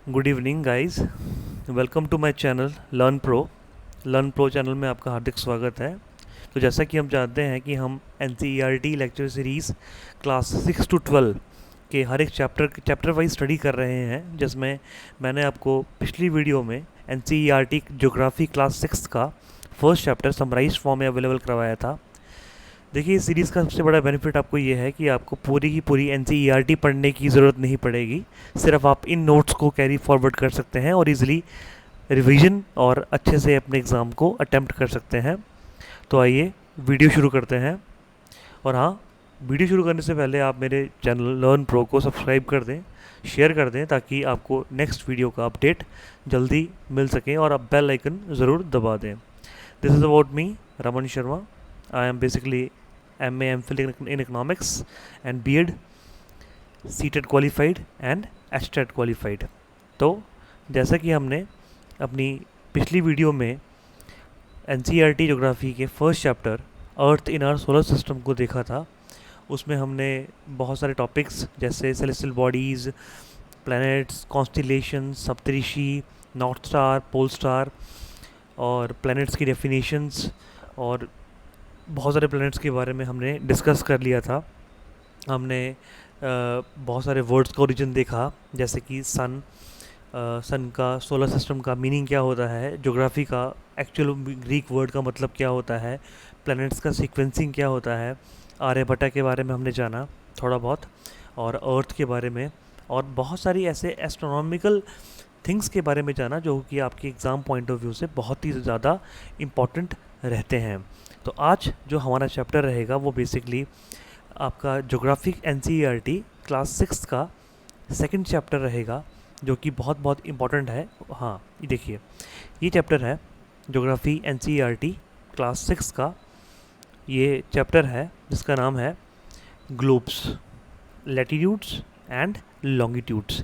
Good evening guys. Welcome to my channel learn pro channel में आपका हार्दिक स्वागत है। तो जैसा कि हम जानते हैं कि हम an lecture series class 6 to 12 के हर एक चैप्टर वाइज स्टडी कर रहे हैं, जिसमें मैंने आपको पिछली वीडियो में एन ज्योग्राफी क्लास 6 का फर्स्ट चैप्टर समराइज फॉर्म में अवेलेबल करवाया था। देखिए, इस सीरीज़ का सबसे बड़ा बेनिफिट आपको ये है कि आपको पूरी की पूरी एन पढ़ने की ज़रूरत नहीं पड़ेगी। सिर्फ आप इन नोट्स को कैरी फॉरवर्ड कर सकते हैं और इजीली रिवीजन और अच्छे से अपने एग्ज़ाम को अटेम्प्ट कर सकते हैं। तो आइए वीडियो शुरू करते हैं। और हाँ, वीडियो शुरू करने से पहले आप मेरे चैनल लर्न प्रो को सब्सक्राइब कर दें, शेयर कर दें, ताकि आपको नेक्स्ट वीडियो का अपडेट जल्दी मिल सके और आप बेल आइकन ज़रूर दबा दें। This is about me, Raman Sharma. I am basically MA MPhil in economics and B.Ed CTET qualified and STET qualified। तो जैसा कि हमने अपनी पिछली वीडियो में NCERT ज्योग्राफी के first chapter earth in our solar system को देखा था, उसमें हमने बहुत सारे टॉपिक्स जैसे celestial bodies, planets, constellation, Saptarishi, north star, pole star और प्लैनेट्स की डेफिनेशंस और बहुत सारे प्लैनेट्स के बारे में हमने डिस्कस कर लिया था। हमने बहुत सारे वर्ड्स का ओरिजिन देखा, जैसे कि सन का सोलर सिस्टम का मीनिंग क्या होता है, ज्योग्राफी का एक्चुअल ग्रीक वर्ड का मतलब क्या होता है, प्लैनेट्स का सीक्वेंसिंग क्या होता है, आर्यभट्टा के बारे में हमने जाना थोड़ा बहुत, और अर्थ के बारे में, और बहुत सारी ऐसे एस्ट्रोनॉमिकल थिंग्स के बारे में जाना जो कि आपके एग्ज़ाम पॉइंट ऑफ व्यू से बहुत ही ज़्यादा इम्पॉर्टेंट रहते हैं। तो आज जो हमारा चैप्टर रहेगा वो बेसिकली आपका ज्योग्राफिक NCERT क्लास 6 का सेकंड चैप्टर रहेगा, जो कि बहुत बहुत इम्पॉर्टेंट है। हाँ, ये देखिए, ये चैप्टर है ज्योग्राफी NCERT क्लास 6 का। ये चैप्टर है जिसका नाम है ग्लोब्स, लैटिट्यूड्स एंड लॉन्गिट्यूड्स।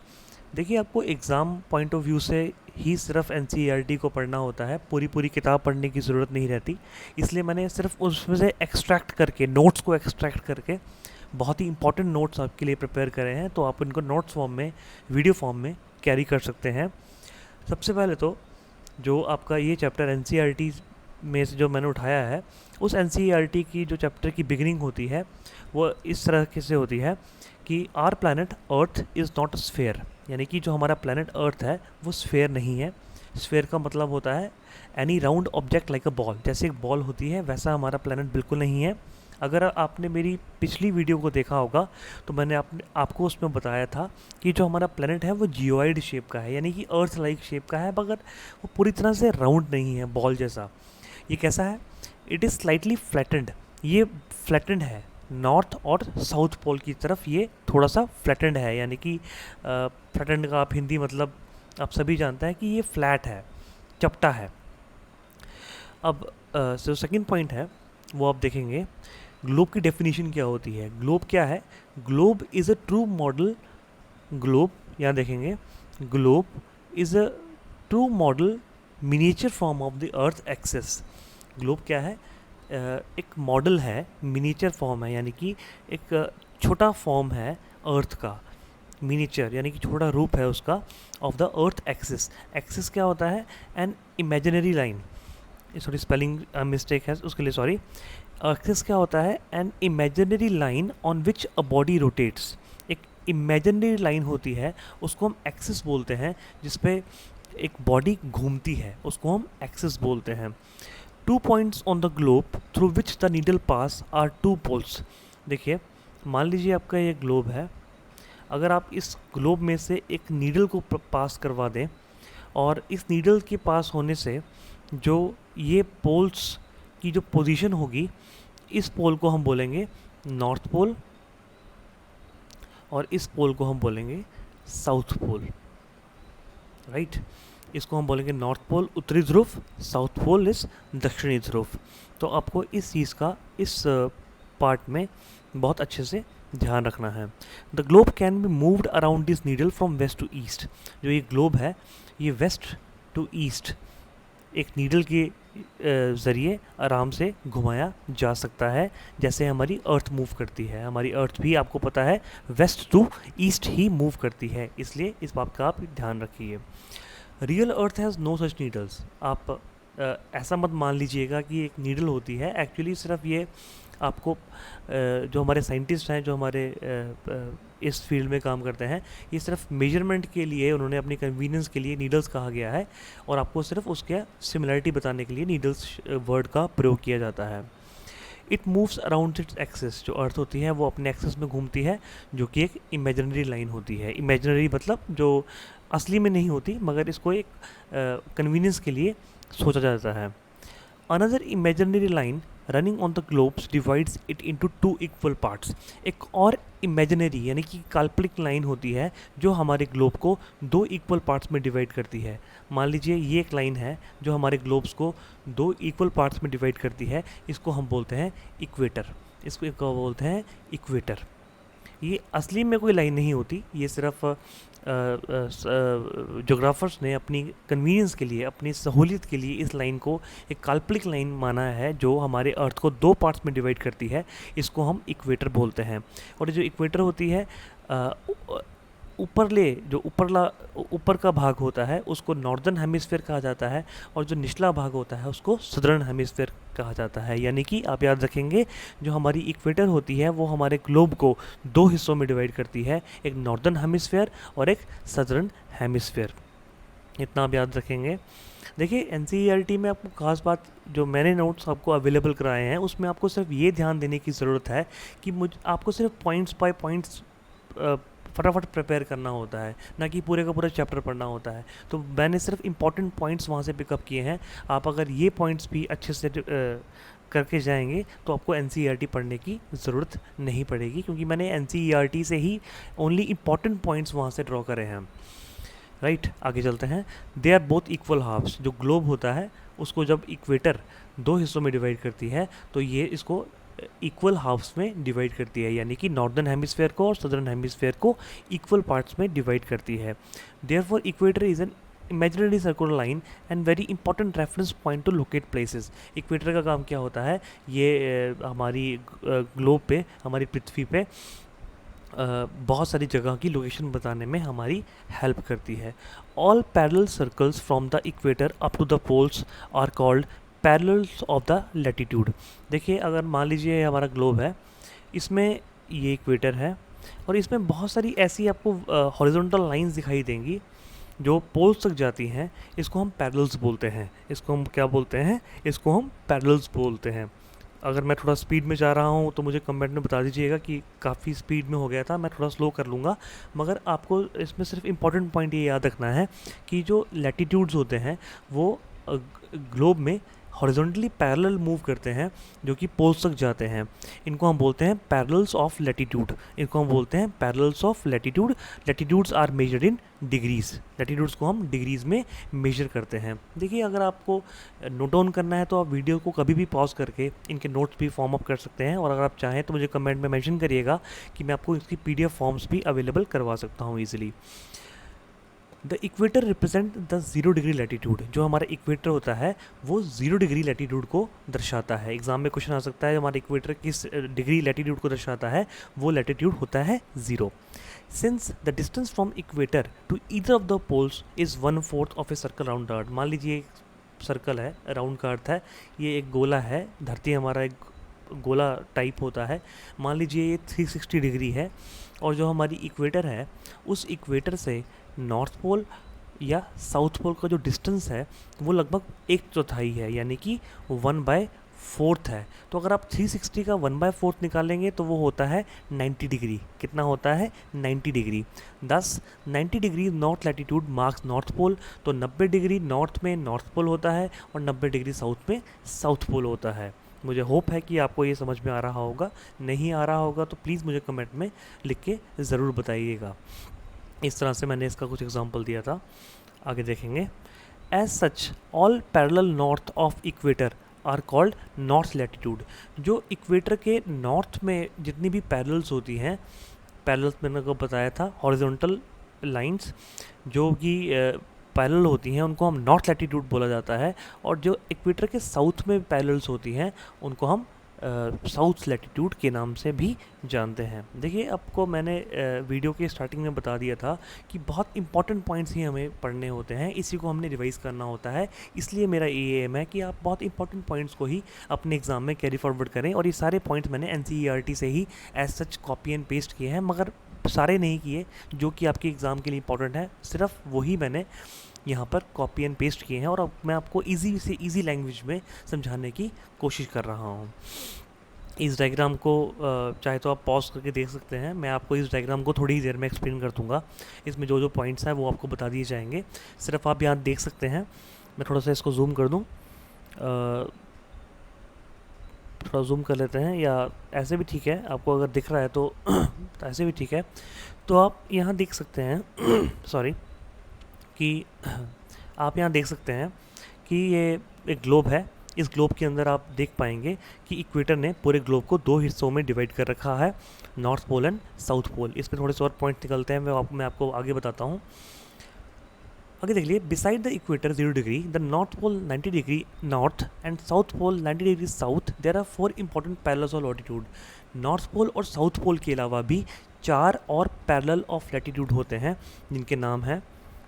देखिए, आपको एग्ज़ाम पॉइंट ऑफ व्यू से ही सिर्फ NCERT को पढ़ना होता है, पूरी किताब पढ़ने की ज़रूरत नहीं रहती। इसलिए मैंने सिर्फ उसमें से एक्सट्रैक्ट करके, नोट्स को एक्सट्रैक्ट करके बहुत ही इंपॉर्टेंट नोट्स आपके लिए प्रिपेयर करे हैं, तो आप इनको नोट्स फॉर्म में, वीडियो फॉर्म में कैरी कर सकते हैं। सबसे पहले तो जो आपका ये चैप्टर NCERT में से जो मैंने उठाया है, उस NCERT की जो चैप्टर की बिगिनिंग होती है वो इस तरह से होती है कि our planet earth is not a sphere, यानी कि जो हमारा प्लैनेट अर्थ है वो स्फेयर नहीं है। स्फेयर का मतलब होता है any round object like a ball, जैसे एक बॉल होती है वैसा हमारा प्लैनेट बिल्कुल नहीं है। अगर आपने मेरी पिछली वीडियो को देखा होगा तो मैंने आपको उसमें बताया था कि जो हमारा प्लैनेट है वो जियोइड शेप का है, यानी कि अर्थ लाइक शेप का है, मगर वो पूरी तरह से राउंड नहीं है, बॉल जैसा। ये कैसा है? It is slightly flattened. ये फ्लैटेंड है नॉर्थ और साउथ पोल की तरफ, ये थोड़ा सा फ्लैटेंड है, यानी कि फ्लैटेंड का आप हिंदी मतलब आप सभी जानते हैं कि ये फ्लैट है, चपटा है। अब जो सेकंड पॉइंट है वो आप देखेंगे, ग्लोब की डेफिनेशन क्या होती है। ग्लोब क्या है? Globe is a true model, globe यहाँ देखेंगे, globe is a true model miniature form of the earth axis. Globe क्या है? एक मॉडल है, मिनिएचर फॉर्म है, यानी कि एक छोटा फॉर्म है अर्थ का, मिनिएचर यानी कि छोटा रूप है उसका, of the earth axis. Axis क्या होता है? An imaginary line, sorry spelling mistake है उसके लिए सॉरी। एक्सिस क्या होता है? An imaginary line on which a body rotates. एक इमेजिनरी लाइन होती है, उसको हम एक्सिस बोलते हैं, जिसपे एक बॉडी घूमती है, उसको हम एक्सिस बोलते हैं। 2 points on the globe through which the needle pass are 2 poles। देखिए, मान लीजिए आपका ये ग्लोब है, अगर आप इस ग्लोब में से एक नीडल को पास करवा दें, और इस नीडल के पास होने से जो ये पोल्स की जो पोजीशन होगी, इस पोल को हम बोलेंगे नॉर्थ पोल और इस पोल को हम बोलेंगे साउथ पोल, राइट। इसको हम बोलेंगे नॉर्थ पोल उत्तरी ध्रुव, साउथ पोल इस दक्षिणी ध्रुव। तो आपको इस चीज़ का इस पार्ट में बहुत अच्छे से ध्यान रखना है। The globe can be moved around this needle from west to east. जो ये ग्लोब है ये वेस्ट टू ईस्ट एक नीडल के ज़रिए आराम से घुमाया जा सकता है, जैसे हमारी अर्थ मूव करती है। हमारी अर्थ भी आपको पता है वेस्ट टू ईस्ट ही मूव करती है, इसलिए इस बात का आप ध्यान रखिए। Real earth has no such needles. आप ऐसा मत मान लीजिएगा कि एक नीडल होती है, एक्चुअली सिर्फ ये आपको जो हमारे साइंटिस्ट हैं, जो हमारे इस फील्ड में काम करते हैं, ये सिर्फ मेजरमेंट के लिए उन्होंने अपनी कन्वीनियंस के लिए नीडल्स कहा गया है, और आपको सिर्फ उसके सिमिलरिटी बताने के लिए नीडल्स वर्ड का प्रयोग किया जाता है। It moves around its axis. जो अर्थ होती है वो अपने एक्सेस में घूमती है, जो कि एक इमेजिनरी लाइन होती है। इमेजिनरी मतलब जो असली में नहीं होती, मगर इसको एक कन्वीनियंस के लिए सोचा जाता है। Another imaginary line running on the globes divides it into 2 equal parts. एक और इमेजिनरी यानी कि काल्पनिक लाइन होती है जो हमारे ग्लोब को 2 इक्वल पार्ट्स में डिवाइड करती है। मान लीजिए ये एक लाइन है जो हमारे ग्लोब्स को 2 इक्वल पार्ट्स में डिवाइड करती है, इसको हम बोलते हैं इक्वेटर। इसको बोलते हैं इक्वेटर। ये असली में कोई लाइन नहीं होती, ये सिर्फ जोग्राफर्स ने अपनी कन्वीनियंस के लिए, अपनी सहूलियत के लिए इस लाइन को एक काल्पनिक लाइन माना है जो हमारे अर्थ को 2 पार्ट्स में डिवाइड करती है। इसको हम इक्वेटर बोलते हैं। और जो इक्वेटर होती है, जो ऊपर का भाग होता है उसको नॉर्दर्न हेमिस्फीयर कहा जाता है, और जो निचला भाग होता है उसको सदर्न हेमिस्फीयर कहा जाता है। यानी कि आप याद रखेंगे, जो हमारी इक्वेटर होती है वो हमारे ग्लोब को 2 हिस्सों में डिवाइड करती है, एक नॉर्दर्न हेमिस्फीयर और एक सदर्न हेमिस्फीयर। इतना आप याद रखेंगे। देखिए NCERT में आपको खास बात, जो मैंने नोट्स आपको अवेलेबल कराए हैं उसमें आपको सिर्फ ये ध्यान देने की ज़रूरत है कि आपको सिर्फ पॉइंट्स बाय पॉइंट्स फटाफट प्रिपेयर करना होता है, ना कि पूरे का पूरा चैप्टर पढ़ना होता है। तो मैंने सिर्फ इंपॉर्टेंट पॉइंट्स वहाँ से पिकअप किए हैं। आप अगर ये पॉइंट्स भी अच्छे से करके जाएंगे तो आपको NCERT पढ़ने की ज़रूरत नहीं पड़ेगी, क्योंकि मैंने NCERT से ही ओनली इंपॉर्टेंट पॉइंट्स वहाँ से ड्रॉ करे हैं। राइट, आगे चलते हैं। They are both equal halves. जो ग्लोब होता है उसको जब इक्वेटर 2 हिस्सों में डिवाइड करती है तो ये इसको इक्वल हाफ्स में डिवाइड करती है, यानी कि नॉर्दर्न हेमिस्फीयर को और सदर्न हेमिस्फीयर को इक्वल पार्ट्स में डिवाइड करती है। Therefore equator is an imaginary circular line and very important reference point two locate places. Equator का काम क्या होता है, ये हमारी ग्लोब पे, हमारी पृथ्वी पे बहुत सारी जगह की लोकेशन बताने में हमारी हेल्प करती है। All parallel circles from the equator up to the poles are called parallels of the latitude. देखिए, अगर मान लीजिए हमारा ग्लोब है, इसमें ये इक्वेटर है और इसमें बहुत सारी ऐसी आपको हॉरिजॉन्टल लाइंस दिखाई देंगी जो पोल्स तक जाती हैं। इसको हम पैरेलल्स बोलते हैं। इसको हम क्या बोलते हैं? इसको हम पैरेलल्स बोलते हैं। अगर मैं थोड़ा स्पीड में जा रहा हूँ तो मुझे कमेंट में बता दीजिएगा कि काफ़ी स्पीड में हो गया था, मैं थोड़ा स्लो कर लूँगा। मगर आपको इसमें सिर्फ इम्पॉर्टेंट पॉइंट ये याद रखना है कि जो लैटिट्यूड्स होते हैं वो ग्लोब में हॉरिजॉन्टली पैरेलल मूव करते हैं, जो कि पोल्स तक जाते हैं। इनको हम बोलते हैं पैरेलल्स ऑफ लैटिट्यूड। इनको हम बोलते हैं parallels of latitude. Latitudes are measured in degrees. Latitudes को हम डिग्रीज़ में मेजर करते हैं। देखिए, अगर आपको नोट डाउन करना है तो आप वीडियो को कभी भी पॉज करके इनके नोट्स भी फॉर्म अप कर सकते हैं, और अगर आप चाहें तो मुझे कमेंट में मेंशन करिएगा कि मैं आपको इसकी PDF फॉर्म्स भी अवेलेबल करवा सकता हूँ easily. The equator represent the 0 degree latitude. जो हमारा इक्वेटर होता है वो 0 डिग्री लैटिट्यूड को दर्शाता है। एग्जाम में क्वेश्चन आ सकता है हमारा इक्वेटर किस डिग्री लैटिट्यूड को दर्शाता है, वो लैटिट्यूड होता है 0। Since the distance from equator to either of the poles is 1/4 of a circle round the earth. मान लीजिए एक सर्कल है, राउंड का अर्थ है, ये एक गोला है, धरती हमारा एक गोला टाइप होता है। मान लीजिए ये 360 डिग्री है, और जो हमारी इक्वेटर है उस इक्वेटर से नॉर्थ पोल या साउथ पोल का जो डिस्टेंस है वो लगभग 1/4 है, यानी कि 1/4 है। तो अगर आप 360 का 1/4 निकालेंगे तो वो होता है 90 डिग्री। कितना होता है? 90 degree. 90 degree north latitude marks north pole. तो 90 डिग्री नॉर्थ में नॉर्थ पोल होता है और 90 डिग्री साउथ में साउथ पोल होता है। मुझे होप है कि आपको ये समझ में आ रहा होगा। नहीं आ रहा होगा तो प्लीज़ मुझे कमेंट में लिख के ज़रूर बताइएगा। इस तरह से मैंने इसका कुछ एग्जांपल दिया था, आगे देखेंगे। As such all parallel north of equator are called north latitude. जो इक्वेटर के नॉर्थ में जितनी भी पैरेलल्स होती हैं, पैरेलल्स मैंने आपको बताया था हॉरिजॉन्टल लाइंस, जो कि पैरेलल होती हैं उनको हम नॉर्थ लैटिट्यूड बोला जाता है, और जो इक्वेटर के साउथ में पैरेलल्स होती हैं उनको हम साउथ लैटिट्यूड के नाम से भी जानते हैं। देखिए, आपको मैंने वीडियो के स्टार्टिंग में बता दिया था कि बहुत इंपॉर्टेंट पॉइंट्स ही हमें पढ़ने होते हैं, इसी को हमने रिवाइज़ करना होता है। इसलिए मेरा ये एम है कि आप बहुत इंपॉर्टेंट पॉइंट्स को ही अपने एग्ज़ाम में कैरी फॉरवर्ड करें, और ये सारे पॉइंट्स मैंने एनसीईआरटी से ही as such copy and paste किए हैं, मगर सारे नहीं किए जो कि आपके एग्ज़ाम के लिए इंपॉर्टेंट है, सिर्फ वही मैंने यहाँ पर कॉपी एंड पेस्ट किए हैं, और अब मैं आपको ईजी से ईजी लैंग्वेज में समझाने की कोशिश कर रहा हूँ। इस डायग्राम को चाहे तो आप पॉज करके देख सकते हैं, मैं आपको इस डायग्राम को थोड़ी ही देर में एक्सप्लेन कर दूँगा। इसमें जो जो पॉइंट्स हैं वो आपको बता दिए जाएंगे, सिर्फ आप यहाँ देख सकते हैं। मैं थोड़ा सा इसको जूम कर दूँ, थोड़ा जूम कर लेते हैं, या ऐसे भी ठीक है, आपको अगर दिख रहा है तो ऐसे भी ठीक है। तो आप यहाँ देख सकते हैं सॉरी कि आप यहाँ देख सकते हैं कि ये एक ग्लोब है। इस ग्लोब के अंदर आप देख पाएंगे कि इक्वेटर ने पूरे ग्लोब को 2 हिस्सों में डिवाइड कर रखा है, north pole and south pole. इस पर थोड़े से और पॉइंट निकलते हैं, मैं आपको आगे बताता हूँ। आगे देख लिए, beside the equator 0 degree, the North Pole 90 degree north and south Pole 90 degree south, there are 4 important parallels of latitude. North Pole और साउथ पोल के अलावा भी 4 और पैरेलल ऑफ लैटिट्यूड होते हैं, जिनके नाम है,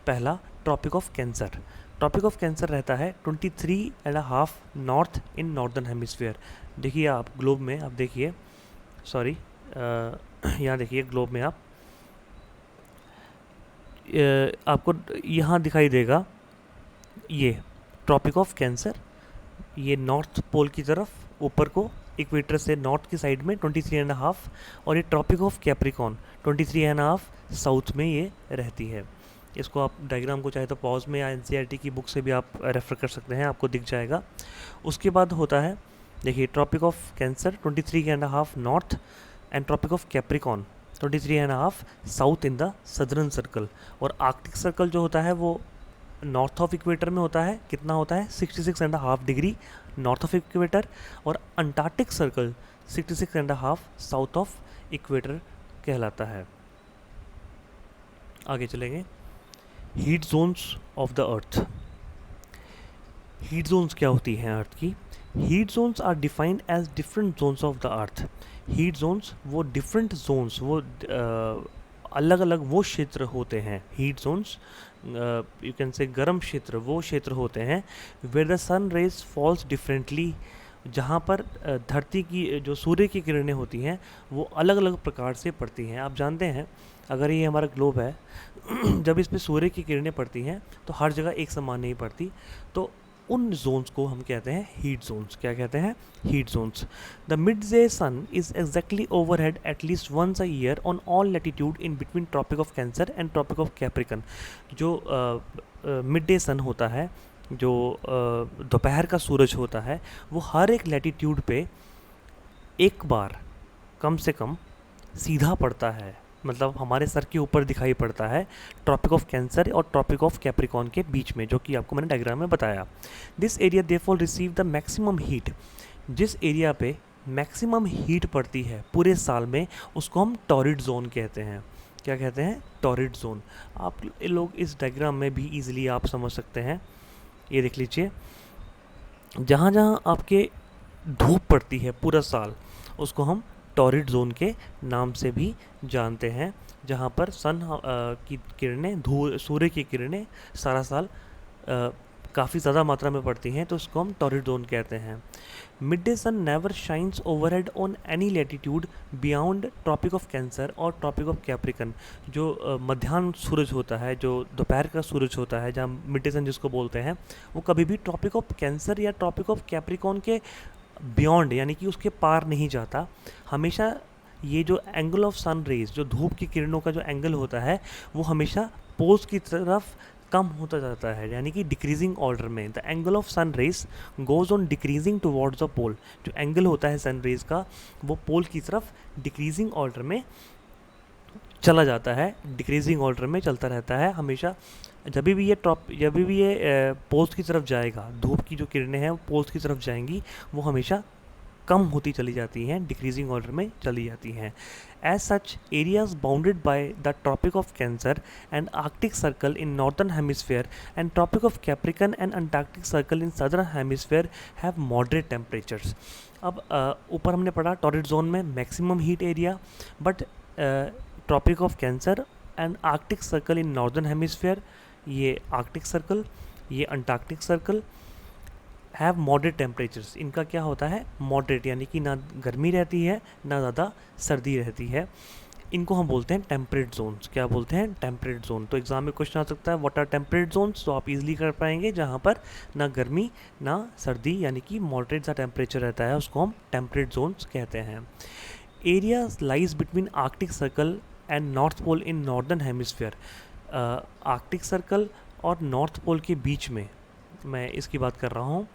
पहला Tropic of Cancer. Tropic of Cancer रहता है 23.5 नॉर्थ इन नॉर्दर्न हेमिस्फीयर। देखिए आप ग्लोब में, आप देखिए, सॉरी यहाँ देखिए ग्लोब में आप आपको यहाँ दिखाई देगा ये ट्रॉपिक ऑफ कैंसर, ये नॉर्थ पोल की तरफ ऊपर को इक्वेटर से नॉर्थ की साइड में 23.5, और ये ट्रॉपिक ऑफ कैप्रिकॉन 23.5 साउथ में ये रहती है। इसको आप डायग्राम को चाहे तो पॉज में या एनसीईआरटी की बुक से भी आप रेफ़र कर सकते हैं, आपको दिख जाएगा। उसके बाद होता है, देखिए, Tropic of Cancer 23.5 north and Tropic of Capricorn 23.5 south in the southern circle. और आर्कटिक सर्कल जो होता है वो नॉर्थ ऑफ इक्वेटर में होता है, कितना होता है 66.5 डिग्री नॉर्थ ऑफ इक्वेटर, और Antarctic circle 66.5 south of equator कहलाता है। आगे चलेंगे, heat zones of the earth. Heat zones क्या होती हैं अर्थ की? Heat zones are defined as different zones of the earth. Heat zones वो डिफरेंट जोन्स, वो अलग अलग वो क्षेत्र होते हैं। Heat Jones you can say गर्म क्षेत्र, वो क्षेत्र होते हैं where the sun rays falls differently, जहाँ पर धरती की जो सूर्य की किरणें होती हैं वो अलग अलग प्रकार से पड़ती हैं। आप जानते हैं, अगर ये हमारा ग्लोब है जब इस पे सूर्य की किरणें पड़ती हैं तो हर जगह एक समान नहीं पड़ती, तो उन जोन्स को हम कहते हैं हीट जोन्स। क्या कहते हैं? Heat zones. The mid day sun is exactly overhead at least once a year on all latitude in between Tropic of Cancer and Tropic of Capricorn. जो मिड डे सन होता है, जो दोपहर का सूरज होता है, वो हर एक लैटिट्यूड पे एक बार कम से कम सीधा पड़ता है, मतलब हमारे सर के ऊपर दिखाई पड़ता है, ट्रॉपिक ऑफ कैंसर और ट्रॉपिक ऑफ कैप्रिकॉन के बीच में, जो कि आपको मैंने डायग्राम में बताया। This area therefore receive the maximum heat. जिस एरिया पे मैक्सिमम हीट पड़ती है पूरे साल में, उसको हम टॉरिड जोन कहते हैं। क्या कहते हैं? Torrid zone. आप लोग इस डायग्राम में भी ईजिली आप समझ सकते हैं। ये देख लीजिए, जहाँ जहाँ आपके धूप पड़ती है पूरा साल, उसको हम टॉरिड जोन के नाम से भी जानते हैं। जहाँ पर सन की किरणें, सूर्य की किरणें सारा साल काफ़ी ज़्यादा मात्रा में पड़ती हैं, तो उसको हम टॉरिड जोन कहते हैं। Mid day sun never shines overhead on any latitude beyond Tropic of Cancer और ट्रॉपिक ऑफ कैप्रिकन। जो मध्याह्न सूरज होता है, जो दोपहर का सूरज होता है, जहाँ मिड डे सन जिसको बोलते हैं, वो कभी भी ट्रॉपिक ऑफ कैंसर या ट्रॉपिक ऑफ कैप्रिकॉन के बियॉन्ड, यानी कि उसके पार नहीं जाता। हमेशा ये जो एंगल ऑफ सन रेज, जो धूप की किरणों का जो एंगल होता है, वो हमेशा पोल्स की तरफ कम होता जाता है, यानी कि डिक्रीजिंग ऑर्डर में। The angle of sun rays goes on decreasing towards the pole. जो एंगल होता है सन रेज का, वो पोल की तरफ डिक्रीजिंग ऑर्डर में चला जाता है, डिक्रीजिंग ऑर्डर में चलता रहता है हमेशा। जब भी ये पोल्स की तरफ जाएगा, धूप की जो किरणें हैं वो पोल्स की तरफ जाएंगी, वो हमेशा कम होती चली जाती हैं, डिक्रीजिंग ऑर्डर में चली जाती हैं। As such areas bounded by the Tropic of Cancer and Arctic Circle in northern hemisphere and Tropic of Capricorn and Antarctic Circle in southern hemisphere have moderate temperatures. अब ऊपर हमने पढ़ा टॉरिड जोन में maximum heat area, but Tropic of Cancer and Arctic Circle in northern hemisphere, ये Arctic Circle, ये Antarctic Circle, have moderate temperatures. इनका क्या होता है, मॉडरेट, यानी कि ना गर्मी रहती है ना ज़्यादा सर्दी रहती है। इनको हम बोलते हैं टेम्परेट जोन्स। क्या बोलते हैं, टेम्परेट जोन। तो एग्जाम में क्वेश्चन आ सकता है व्हाट आर टेम्परेट जोन्स, तो आप इजीली कर पाएंगे जहाँ पर ना गर्मी ना सर्दी, यानी कि मॉडरेट सा टेम्परेचर रहता है, उसको हम टेम्परेट जोन्स कहते हैं। Area lies between Arctic Circle and North Pole in northern hemisphere. Arctic Circle और नॉर्थ पोल के बीच में मैं इसकी बात कर रहा हूँ।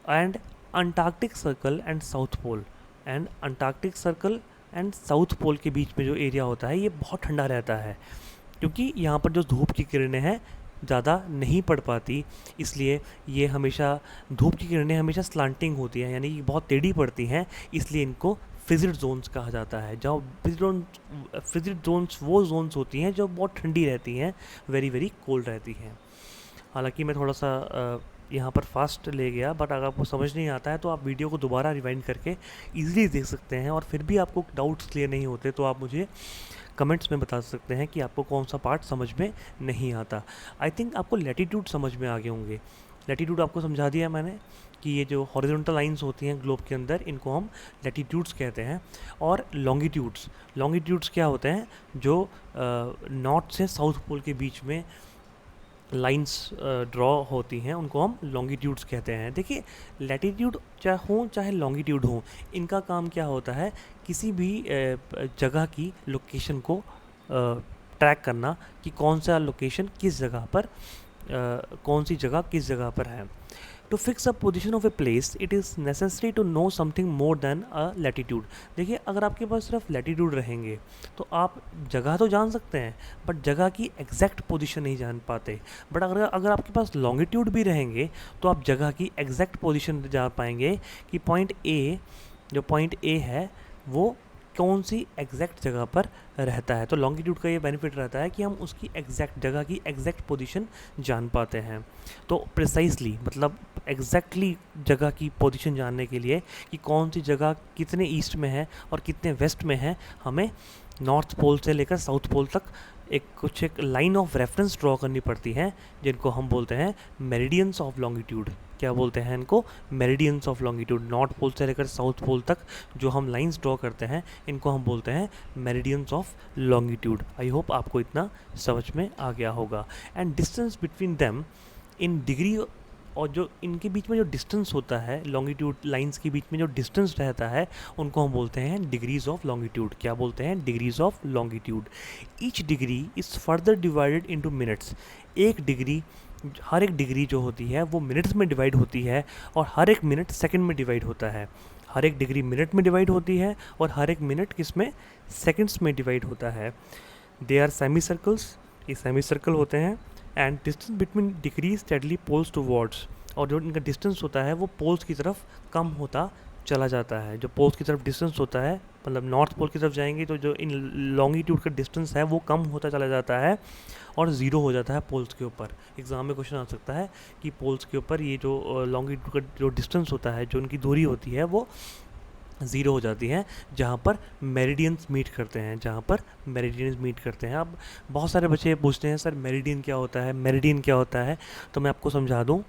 And Antarctic Circle and south Pole, and Antarctic Circle and south Pole के बीच में जो एरिया होता है ये बहुत ठंडा रहता है, क्योंकि यहाँ पर जो धूप की किरणें हैं ज़्यादा नहीं पड़ पाती, इसलिए ये हमेशा धूप की किरणें हमेशा स्लांटिंग होती हैं, यानी कि बहुत टेढ़ी पड़ती हैं, इसलिए इनको फ्रिजिड जोन्स कहा जाता है। जहाँ फ्रिजिड जोन्स वो जोन्स होती हैं जो बहुत ठंडी रहती हैं, वेरी वेरी कोल्ड रहती हैं। हालांकि मैं थोड़ा सा यहाँ पर फास्ट ले गया, बट अगर आपको समझ नहीं आता है तो आप वीडियो को दोबारा रिवाइंड करके ईजिली देख सकते हैं, और फिर भी आपको डाउट्स क्लियर नहीं होते तो आप मुझे कमेंट्स में बता सकते हैं कि आपको कौन सा पार्ट समझ में नहीं आता। आई थिंक आपको लैटिट्यूड समझ में आ गए होंगे। लैटिट्यूड आपको समझा दिया मैंने कि ये जो हॉरिजॉन्टल लाइंस होती हैं ग्लोब के अंदर, इनको हम लैटिट्यूड्स कहते हैं। और लॉन्गिट्यूड्स क्या होते हैं, जो नॉर्थ से साउथ पोल के बीच में लाइंस ड्रॉ होती हैं, उनको हम लॉन्गिट्यूड्स कहते हैं। देखिए लैटिट्यूड चाहे लॉन्गिट्यूड हो, इनका काम क्या होता है, किसी भी जगह की लोकेशन को ट्रैक करना कि कौन सा लोकेशन किस जगह पर, कौन सी जगह किस जगह पर है। To fix a position of a place it is necessary to know something more than a latitude. देखिए अगर आपके पास सिर्फ लैटिट्यूड रहेंगे तो आप जगह तो जान सकते हैं, बट जगह की एग्जैक्ट पोजीशन नहीं जान पाते। बट अगर आपके पास लॉन्गिट्यूड भी रहेंगे तो आप जगह की एग्जैक्ट पोजीशन जान पाएंगे कि पॉइंट ए है वो कौन सी एग्जैक्ट जगह पर रहता है। तो लॉन्गिट्यूड का ये बेनिफिट रहता है कि हम उसकी एग्जैक्ट जगह की एग्जैक्ट पोजीशन जान पाते हैं। तो प्रिसाइसली मतलब एग्जैक्टली जगह की पोजीशन जानने के लिए कि कौन सी जगह कितने ईस्ट में है और कितने वेस्ट में है, हमें नॉर्थ पोल से लेकर साउथ पोल तक एक लाइन ऑफ रेफरेंस ड्रॉ करनी पड़ती है, जिनको हम बोलते हैं मेरिडियंस ऑफ लॉन्गिट्यूड। क्या बोलते हैं इनको, meridians of longitude. North Pole से लेकर साउथ पोल तक जो हम लाइंस ड्रॉ करते हैं इनको हम बोलते हैं meridians of longitude. I hope आपको इतना समझ में आ गया होगा। And distance between them in degree, और जो इनके बीच में जो डिस्टेंस होता है, लॉन्गिट्यूड लाइंस के बीच में जो डिस्टेंस रहता है, उनको हम बोलते हैं डिग्रीज ऑफ लॉन्गिट्यूड। क्या बोलते हैं, degrees of longitude. Each degree is further divided into minutes. हर एक डिग्री जो होती है वो मिनट्स में डिवाइड होती है, और हर एक मिनट सेकंड में डिवाइड होता है। हर एक डिग्री मिनट में डिवाइड होती है और हर एक मिनट किस में, सेकंड्स में डिवाइड होता है। दे आर सेमी सर्कल्स, ये सेमी सर्कल होते हैं। And distance between degree steadily poles towards, और जो इनका डिस्टेंस होता है वो पोल्स की तरफ कम होता चला जाता है। जो पोल्स की तरफ डिस्टेंस होता है, मतलब नॉर्थ पोल की तरफ जाएंगे तो जो इन लॉन्गिट्यूड का डिस्टेंस है वो कम होता चला जाता है और ज़ीरो हो जाता है पोल्स के ऊपर। एग्जाम में क्वेश्चन आ सकता है कि पोल्स के ऊपर ये जो लॉन्गिट्यूड का जो डिस्टेंस होता है, जो उनकी दूरी होती है, वो ज़ीरो हो जाती है जहाँ पर मेरिडियंस मीट करते हैं, अब बहुत सारे बच्चे पूछते हैं सर मेरिडियन क्या होता है, तो मैं आपको समझा दूँ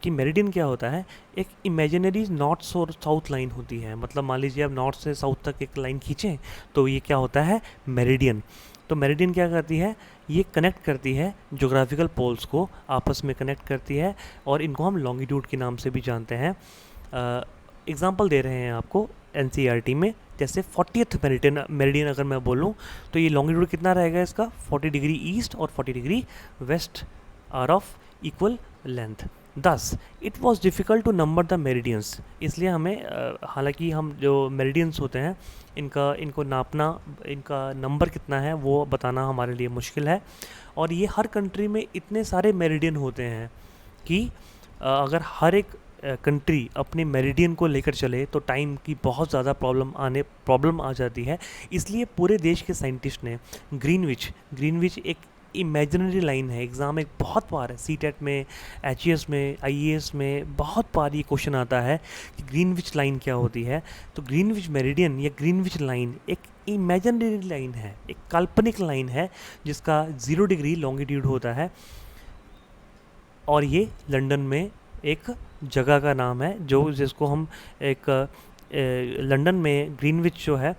कि मेरिडियन क्या होता है। एक इमेजिनरी नॉर्थ और साउथ लाइन होती है, मतलब मान लीजिए आप नॉर्थ से साउथ तक एक लाइन खींचें तो ये क्या होता है, मेरिडियन। तो मेरिडियन क्या करती है, ये कनेक्ट करती है ज्योग्राफिकल पोल्स को, आपस में कनेक्ट करती है, और इनको हम लॉन्गिट्यूड के नाम से भी जानते हैं। एग्जाम्पल दे रहे हैं आपको एनसीईआरटी में, जैसे 40th मेरिडियन अगर मैं बोलूँ तो ये लॉन्गिट्यूड कितना रहेगा इसका, 40 डिग्री ईस्ट और 40 degree west are of equal length. Thus it was difficult to number the meridians, इसलिए हमें हालांकि हम जो मेरिडियंस होते हैं इनको नापना, इनका नंबर कितना है वो बताना हमारे लिए मुश्किल है। और ये हर कंट्री में इतने सारे मेरिडियन होते हैं कि अगर हर एक कंट्री अपने मेरिडियन को लेकर चले तो टाइम की बहुत ज़्यादा प्रॉब्लम आ जाती है। इसलिए पूरे देश के साइंटिस्ट ने ग्रीनविच एक इमेजिनरी लाइन है। एग्ज़ाम एक बहुत बार है, सीटेट में, एचईएस में, आईएएस में बहुत बार ये क्वेश्चन आता है कि ग्रीनविच लाइन क्या होती है। तो ग्रीनविच मेरिडियन या ग्रीनविच लाइन एक इमेजिनरी लाइन है, एक काल्पनिक लाइन है जिसका 0 डिग्री लॉन्गिट्यूड होता है, और ये लंदन में एक जगह का नाम है जिसको हम एक लंदन में ग्रीनविच जो है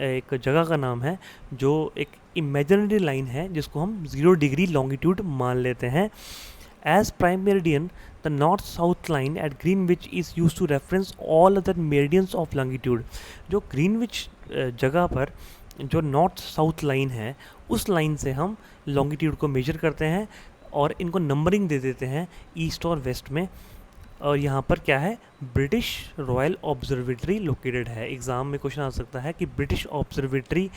एक जगह का नाम है जो एक इमेजिनरी लाइन है जिसको हम 0 डिग्री लॉन्गिट्यूड मान लेते हैं। As prime meridian the north south line at Greenwich is use to reference all other meridians of longitude. जो ग्रीनविच जगह पर जो नॉर्थ साउथ लाइन है उस लाइन से हम लॉन्गिट्यूड को मेजर करते हैं और इनको नंबरिंग दे देते हैं ईस्ट और वेस्ट में। और यहाँ पर क्या है, ब्रिटिश रॉयल ऑब्जर्वेटरी लोकेटेड है। एग्ज़ाम में क्वेश्चन आ सकता है कि ब्रिटिश ऑब्जर्वेटरी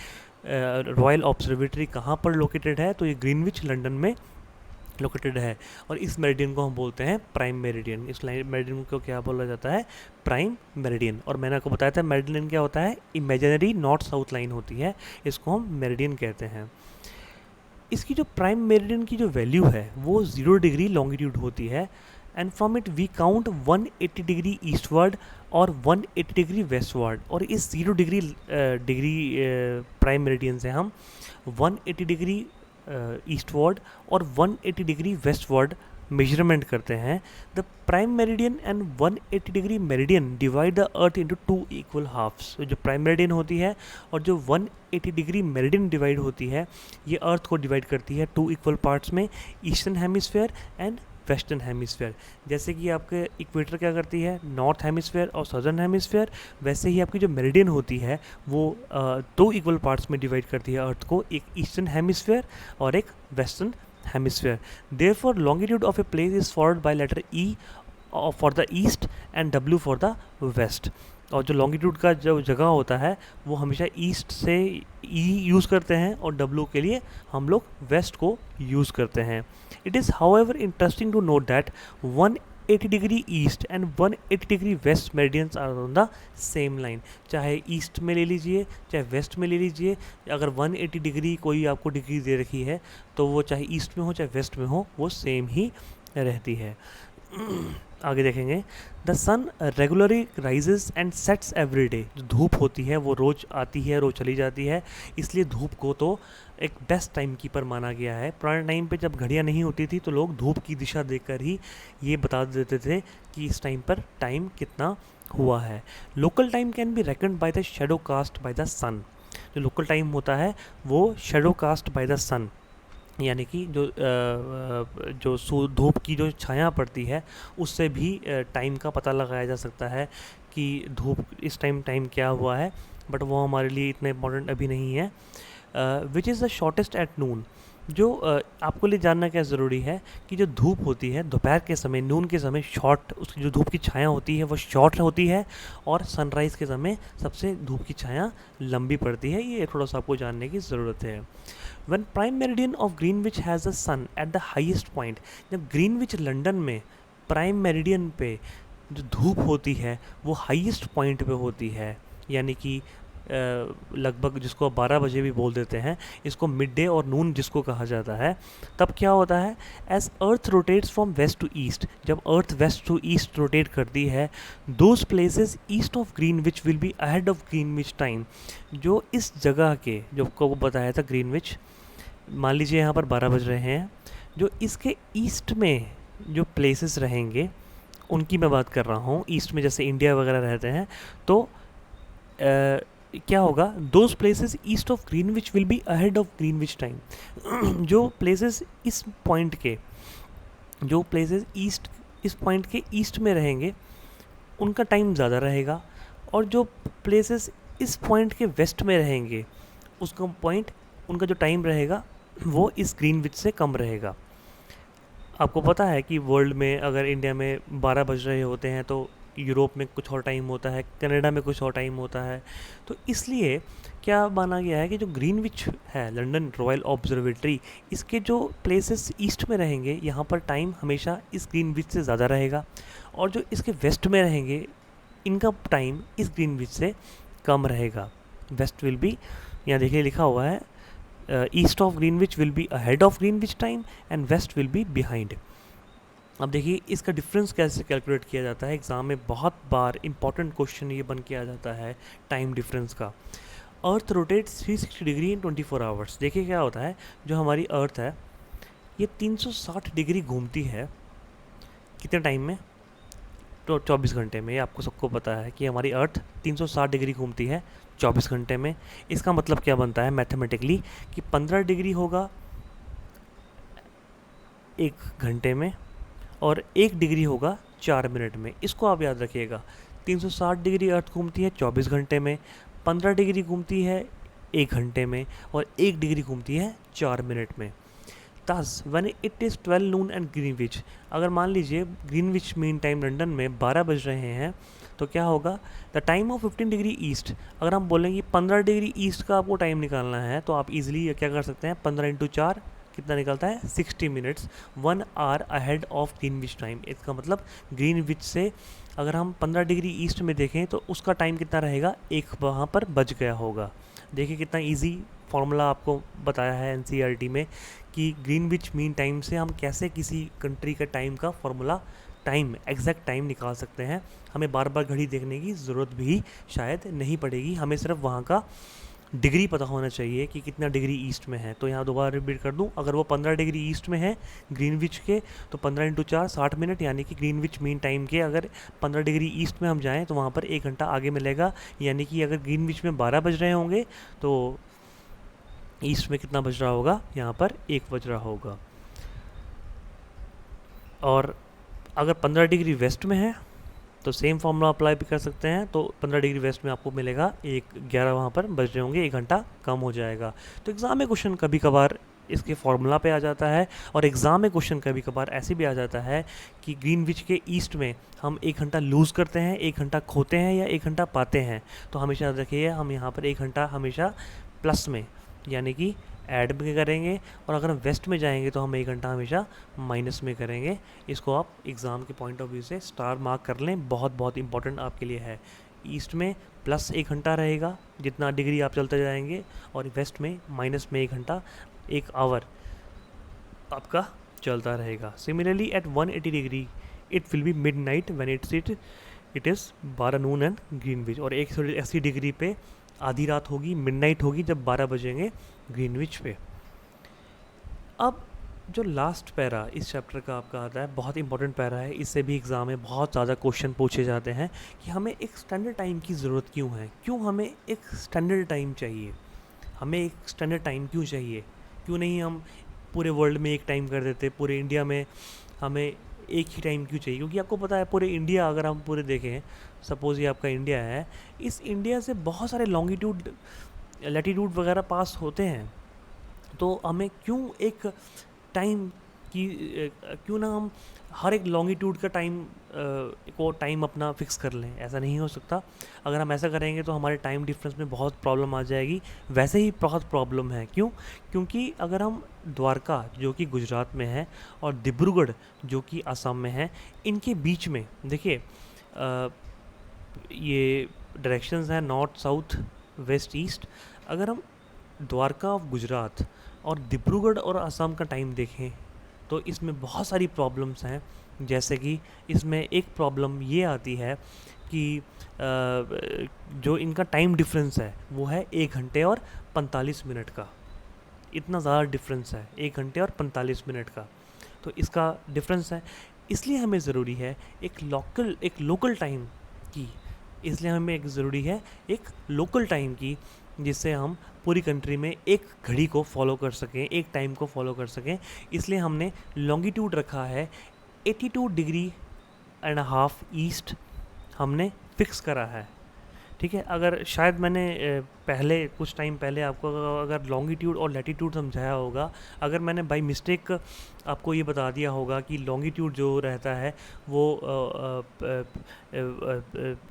रॉयल ऑब्जर्वेटरी कहाँ पर लोकेटेड है, तो ये ग्रीनविच लंदन में लोकेटेड है। और इस मेरिडियन को हम बोलते हैं प्राइम मेरिडियन। इस मेरिडियन को क्या बोला जाता है, प्राइम मेरिडियन। और मैंने आपको बताया था मेरिडियन क्या होता है, इमेजिनरी नॉर्थ साउथ लाइन होती है, इसको हम मेरिडियन कहते हैं। इसकी जो प्राइम मेरिडियन की जो वैल्यू है वो 0 डिग्री लॉन्गिट्यूड होती है, and from it we count 180 degree eastward और 180 डिग्री वेस्टवर्ड। और इस 0 डिग्री प्राइम मेरिडियन से हम 180 डिग्री ईस्टवर्ड और 180 डिग्री वेस्टवर्ड मेजरमेंट करते हैं। The prime meridian and 180 degree meridian divide the earth into 2 equal halves. जो प्राइम मेरिडियन होती है और जो 180 डिग्री मेरिडियन डिवाइड होती है ये अर्थ को डिवाइड करती है 2 इक्वल पार्ट्स में, eastern hemisphere and western hemisphere. जैसे कि आपके इक्वेटर क्या करती है, नॉर्थ हेमिस्फेयर और सदर्न हेमिस्फेयर, वैसे ही आपकी जो मेरिडियन होती है वो 2 इक्वल पार्ट्स में डिवाइड करती है अर्थ को, एक ईस्टर्न हेमिस्फेयर और एक western hemisphere. Therefore longitude of a place is followed by letter E for the east and W for the west. और जो लॉन्गिट्यूड का जो जगह होता है वो हमेशा ईस्ट से ई यूज़ करते हैं और डब्ल्यू के लिए हम लोग वेस्ट को यूज़ करते हैं। It is however interesting to note that 180 degree east and 180 degree west meridians are on the same line. चाहे ईस्ट में ले लीजिए चाहे वेस्ट में ले लीजिए, अगर 180 डिग्री कोई आपको डिग्री दे रखी है तो वो चाहे ईस्ट में हो चाहे वेस्ट में हो वो सेम ही रहती है। आगे देखेंगे, the sun regularly rises and sets every day. जो धूप होती है वो रोज़ आती है रोज़ चली जाती है, इसलिए धूप को तो एक बेस्ट टाइम कीपर माना गया है। पुराने टाइम पे जब घड़ियाँ नहीं होती थी तो लोग धूप की दिशा देखकर ही ये बता देते थे कि इस टाइम पर टाइम कितना हुआ है। Local time can be reckoned by the shadow cast by the sun. जो लोकल टाइम होता है वो shadow cast by the sun, यानी कि जो धूप की जो छाया पड़ती है उससे भी टाइम का पता लगाया जा सकता है कि धूप इस टाइम क्या हुआ है, बट वो हमारे लिए इतना इम्पोर्टेंट अभी नहीं है। Which is the shortest at noon. जो आपको लिए जानना क्या ज़रूरी है कि जो धूप होती है दोपहर के समय, नून के समय शॉर्ट, उसकी जो धूप की छाया होती है वो शॉर्ट होती है, और सनराइज़ के समय सबसे धूप की छाया लंबी पड़ती है। ये थोड़ा सा आपको जानने की ज़रूरत है। When prime meridian of Greenwich has the sun at the highest point, जब ग्रीनविच लंदन में प्राइम मेरिडियन पे जो धूप होती है वो हाईएस्ट पॉइंट पे होती है, यानी कि लगभग जिसको 12 बजे भी बोल देते हैं, इसको मिड डे और नून जिसको कहा जाता है, तब क्या होता है, as earth rotates from west to east. जब earth west to east rotate करती है, those places east of Greenwich will be ahead of Greenwich time. जो इस जगह के जो को बताया था ग्रीनविच, मान लीजिए यहाँ पर 12 बज रहे हैं, जो इसके ईस्ट में जो प्लेसेस रहेंगे उनकी मैं बात कर रहा हूँ। ईस्ट में जैसे इंडिया वगैरह रहते हैं तो क्या होगा, those places east of Greenwich will be ahead of Greenwich time. जो प्लेसेस इस पॉइंट के, जो प्लेसेस ईस्ट इस पॉइंट के ईस्ट में रहेंगे उनका टाइम ज़्यादा रहेगा, और जो प्लेसेस इस पॉइंट के वेस्ट में रहेंगे उसका पॉइंट, उनका जो टाइम रहेगा वो इस ग्रीनविच से कम रहेगा। आपको पता है कि वर्ल्ड में अगर इंडिया में 12 बज रहे होते हैं तो यूरोप में कुछ और टाइम होता है, कनाडा में कुछ और टाइम होता है। तो इसलिए क्या माना गया है कि जो ग्रीनविच है, लंदन रॉयल ऑब्जर्वेटरी, इसके जो प्लेसेस ईस्ट में रहेंगे यहाँ पर टाइम हमेशा इस ग्रीनविच से ज़्यादा रहेगा, और जो इसके वेस्ट में रहेंगे इनका टाइम इस ग्रीनविच से कम रहेगा। वेस्ट विल बी, यहाँ देखिए लिखा हुआ है, east of Greenwich will be ahead of Greenwich time and west will be behind. अब देखिए इसका डिफरेंस कैसे कैलकुलेट किया जाता है। एग्ज़ाम में बहुत बार इंपॉर्टेंट क्वेश्चन ये बन के आ जाता है टाइम डिफरेंस का। अर्थ रोटेट्स 360 डिग्री इन 24 आवर्स। देखिए क्या होता है, जो हमारी अर्थ है ये 360 डिग्री घूमती है कितने टाइम में, तो 24 घंटे में। ये आपको सबको पता है कि हमारी अर्थ 360 डिग्री घूमती है 24 घंटे में। इसका मतलब क्या बनता है मैथमेटिकली कि 15 डिग्री होगा 1 घंटे में और 1 डिग्री होगा 4 मिनट में। इसको आप याद रखिएगा, 360 डिग्री अर्थ घूमती है 24 घंटे में, 15 डिग्री घूमती है 1 घंटे में, और 1 डिग्री घूमती है 4 मिनट में। Thus, when it is 12 noon and Greenwich, अगर मान लीजिए ग्रीनविच मीन टाइम लंदन में 12 बज रहे हैं तो क्या होगा, the time of 15 degree east. अगर हम बोलेंगे 15 डिग्री ईस्ट का आपको टाइम निकालना है तो आप इजीली क्या कर सकते हैं, 15 इंटू 4 कितना निकलता है, 60 minutes, 1 hour ahead of Greenwich time. इसका मतलब ग्रीनविच से अगर हम 15 डिग्री ईस्ट में देखें तो उसका टाइम कितना रहेगा, 1 वहाँ पर बज गया होगा। देखिए कितना इजी फार्मूला आपको बताया है एनसीईआरटी में कि ग्रीनविच मीन टाइम से हम कैसे किसी कंट्री का टाइम का फार्मूला, टाइम एग्जैक्ट टाइम निकाल सकते हैं। हमें बार बार घड़ी देखने की ज़रूरत भी शायद नहीं पड़ेगी, हमें सिर्फ वहाँ का डिग्री पता होना चाहिए कि कितना डिग्री ईस्ट में है। तो यहाँ दोबारा रिपीट कर दूँ, अगर वो 15 डिग्री ईस्ट में है ग्रीनविच के तो 15 इंटू 4 60 मिनट, यानी कि ग्रीनविच मीन टाइम के अगर 15 डिग्री ईस्ट में हम जाएँ तो वहाँ पर 1 घंटा आगे मिलेगा। यानी कि अगर ग्रीनविच में 12 बज रहे होंगे तो ईस्ट में कितना बज रहा होगा, यहाँ पर 1 बज रहा होगा। और अगर 15 डिग्री वेस्ट में है तो सेम फॉर्मूला अप्लाई भी कर सकते हैं। तो 15 डिग्री वेस्ट में आपको मिलेगा 11 वहाँ पर बज रहे होंगे, 1 घंटा कम हो जाएगा। तो एग्ज़ाम में क्वेश्चन कभी कभार इसके फॉर्मूला पे आ जाता है, और एग्ज़ाम में क्वेश्चन कभी कभार ऐसे भी आ जाता है कि ग्रीनविच के ईस्ट में हम 1 घंटा लूज़ करते हैं, 1 घंटा खोते हैं या 1 घंटा पाते हैं। तो हमेशा याद रखिए हम यहाँ पर 1 घंटा हमेशा प्लस में यानी कि ऐड में करेंगे, और अगर हम वेस्ट में जाएंगे तो हम 1 घंटा हमेशा माइनस में करेंगे। इसको आप एग्ज़ाम के पॉइंट ऑफ व्यू से स्टार मार्क कर लें, बहुत बहुत इंपॉर्टेंट आपके लिए है। ईस्ट में प्लस 1 घंटा रहेगा जितना डिग्री आप चलते जाएंगे, और वेस्ट में माइनस में 1 घंटा, 1 आवर आपका चलता रहेगा। Similarly at 180 degree it will be mid night when it is 12 noon and Greenwich. और 180 डिग्री पे आधी रात होगी, मिडनाइट होगी जब 12 बजेंगे ग्रीनविच पे। अब जो लास्ट पैरा इस चैप्टर का आपका आता है, बहुत इंपॉर्टेंट पैरा है, इससे भी एग्ज़ाम में बहुत ज़्यादा क्वेश्चन पूछे जाते हैं कि हमें एक स्टैंडर्ड टाइम की ज़रूरत क्यों है, क्यों हमें एक स्टैंडर्ड टाइम चाहिए, हमें एक स्टैंडर्ड टाइम क्यों चाहिए, क्यों नहीं हम पूरे वर्ल्ड में एक टाइम कर देते, पूरे इंडिया में हमें एक ही टाइम क्यों चाहिए। क्योंकि आपको पता है पूरे इंडिया, अगर हम पूरे देखें, सपोज़ ये आपका इंडिया है, इस इंडिया से बहुत सारे लॉन्गिट्यूड लैटिट्यूड वगैरह पास होते हैं। तो हमें क्यों एक टाइम की, क्यों ना हम हर एक लॉन्गिट्यूड का टाइम अपना फिक्स कर लें। ऐसा नहीं हो सकता। अगर हम ऐसा करेंगे तो हमारे टाइम डिफरेंस में बहुत प्रॉब्लम आ जाएगी। वैसे ही बहुत प्रॉब्लम है, क्यों, क्योंकि अगर हम द्वारका जो कि गुजरात में है और डिब्रूगढ़ जो कि असम में है, इनके बीच में देखिए ये डायरेक्शंस हैं नॉर्थ साउथ वेस्ट ईस्ट। अगर हम द्वारका ऑफ गुजरात और डिब्रूगढ़ और असम का टाइम देखें तो इसमें बहुत सारी प्रॉब्लम्स हैं। जैसे कि इसमें एक प्रॉब्लम ये आती है कि जो इनका टाइम डिफरेंस है वो है 1 घंटे और 45 मिनट का। इतना ज़्यादा डिफरेंस है, 1 घंटे और 45 मिनट का। तो इसका डिफरेंस है, इसलिए हमें ज़रूरी है एक लोकल टाइम की, इसलिए हमें एक ज़रूरी है एक लोकल टाइम की, जिससे हम पूरी कंट्री में एक घड़ी को फॉलो कर सकें, एक टाइम को फॉलो कर सकें। इसलिए हमने लॉन्गिट्यूड रखा है 82 डिग्री एंड हाफ ईस्ट हमने फिक्स करा है, ठीक है। अगर शायद मैंने पहले कुछ टाइम पहले आपको अगर लॉन्गिट्यूड और लैटिट्यूड समझाया होगा, अगर मैंने बाई मिस्टेक आपको ये बता दिया होगा कि लॉन्गिट्यूड जो रहता है वो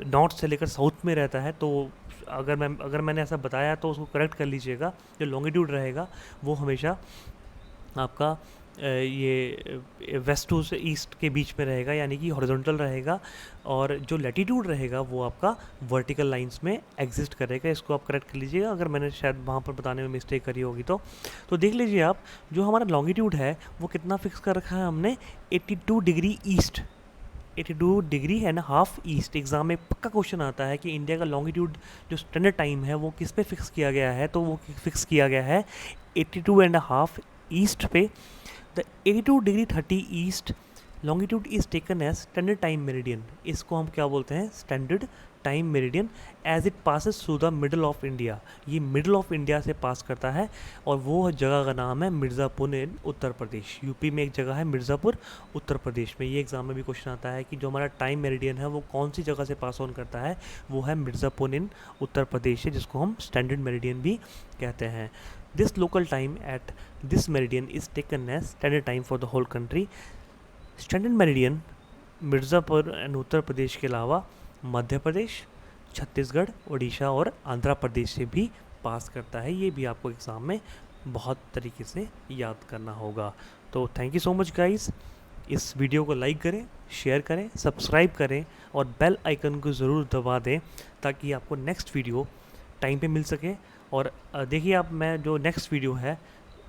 नॉर्थ से लेकर साउथ में रहता है, तो अगर मैंने ऐसा बताया तो उसको करेक्ट कर लीजिएगा। जो लॉन्गिट्यूड रहेगा वो हमेशा आपका ये वेस्ट टू से ईस्ट के बीच में रहेगा, यानी कि हॉरिजॉन्टल रहेगा। और जो लैटिट्यूड रहेगा वो आपका वर्टिकल लाइंस में एग्जिस्ट करेगा। इसको आप करेक्ट कर लीजिएगा अगर मैंने शायद वहाँ पर बताने में मिस्टेक करी होगी तो देख लीजिए आप, जो हमारा लॉन्गिट्यूड है वो कितना फिक्स कर रखा है हमने, 82 degree east, 82 degree and half east. Exam में पक्का क्वेश्चन आता है कि इंडिया का लॉन्गिट्यूड जो स्टैंडर्ड टाइम है वो किस पे फिक्स किया गया है, तो वो फिक्स किया गया है 82 एंड हाफ ईस्ट पे। The 82 degree 30 east longitude is taken as standard time meridian. इसको हम क्या बोलते हैं, standard time meridian, as it passes through the middle of India. ये मिडल ऑफ इंडिया से पास करता है और वो जगह का नाम है मिर्ज़ापुर इन उत्तर प्रदेश। यूपी में एक जगह है मिर्ज़ापुर उत्तर प्रदेश में। ये एग्ज़ाम में भी क्वेश्चन आता है कि जो हमारा टाइम मेरिडियन है वो कौन सी जगह से पास ऑन करता है, वो है मिर्ज़ापुर इन उत्तर प्रदेश है, जिसको हम स्टैंडर्ड मेरिडियन भी कहते हैं। This local time at this meridian is taken as standard time for the whole country. Standard meridian Mirzapur and Uttar Pradesh के अलावा मध्य प्रदेश, छत्तीसगढ़, उड़ीसा और आंध्र प्रदेश से भी पास करता है। ये भी आपको एग्ज़ाम में बहुत तरीके से याद करना होगा। तो thank you so much guys. इस वीडियो को लाइक करें, शेयर करें, सब्सक्राइब करें और बेल आइकन को ज़रूर दबा दें ताकि आपको नेक्स्ट वीडियो टाइम पे मिल सके। और देखिए आप, मैं जो नेक्स्ट वीडियो है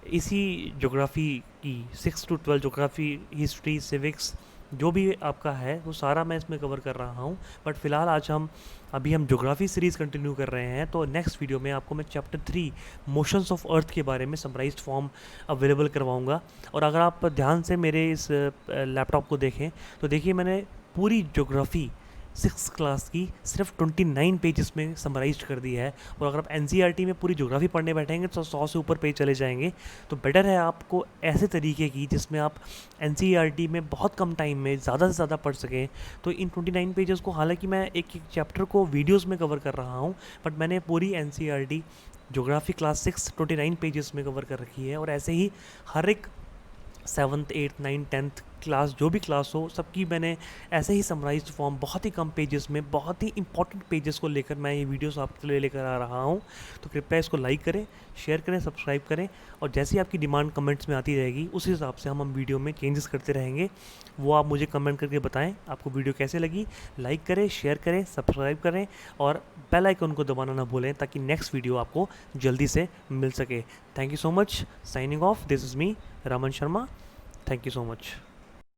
इसी ज्योग्राफी की 6 to 12 ज्योग्राफी, हिस्ट्री, सिविक्स जो भी आपका है वो सारा मैं इसमें कवर कर रहा हूँ। बट फ़िलहाल आज हम ज्योग्राफी सीरीज़ कंटिन्यू कर रहे हैं। तो नेक्स्ट वीडियो में आपको मैं चैप्टर 3 मोशंस ऑफ अर्थ के बारे में समराइज्ड फॉर्म अवेलेबल करवाऊँगा। और अगर आप ध्यान से मेरे इस लैपटॉप को देखें तो देखिए मैंने पूरी ज्योग्राफी 6th क्लास की सिर्फ 29 पेजेस में समराइज कर दी है। और अगर आप एनसीईआरटी में पूरी ज्योग्राफी पढ़ने बैठेंगे तो 100 से ऊपर पेज चले जाएंगे। तो बेटर है आपको ऐसे तरीके की जिसमें आप एनसीईआरटी में बहुत कम टाइम में ज़्यादा से ज़्यादा पढ़ सकें। तो इन 29 पेजेस को, हालांकि मैं एक एक चैप्टर को वीडियोज़ में कवर कर रहा हूँ, बट मैंने पूरी एनसीईआरटी ज्योग्राफी क्लास 6 29 पेजेस में कवर कर रखी है। और ऐसे ही हर एक 7th 8th 9th 10th class, जो भी क्लास हो, सबकी मैंने ऐसे ही समराइज्ड फॉर्म बहुत ही कम पेजेस में, बहुत ही इंपॉर्टेंट पेजेस को लेकर मैं ये वीडियोस आपके लिए लेकर आ रहा हूँ। तो कृपया इसको लाइक करें, शेयर करें, सब्सक्राइब करें और जैसी आपकी डिमांड कमेंट्स में आती रहेगी उस हिसाब से हम वीडियो में चेंजेस करते रहेंगे। वो आप मुझे कमेंट करके बताएं आपको वीडियो कैसे लगी। लाइक करें, शेयर करें, सब्सक्राइब करें और बेल आइकन को दबाना ना भूलें ताकि नेक्स्ट वीडियो आपको जल्दी से मिल सके। Thank you so much. Signing off, this is me, Raman Sharma. Thank you so much.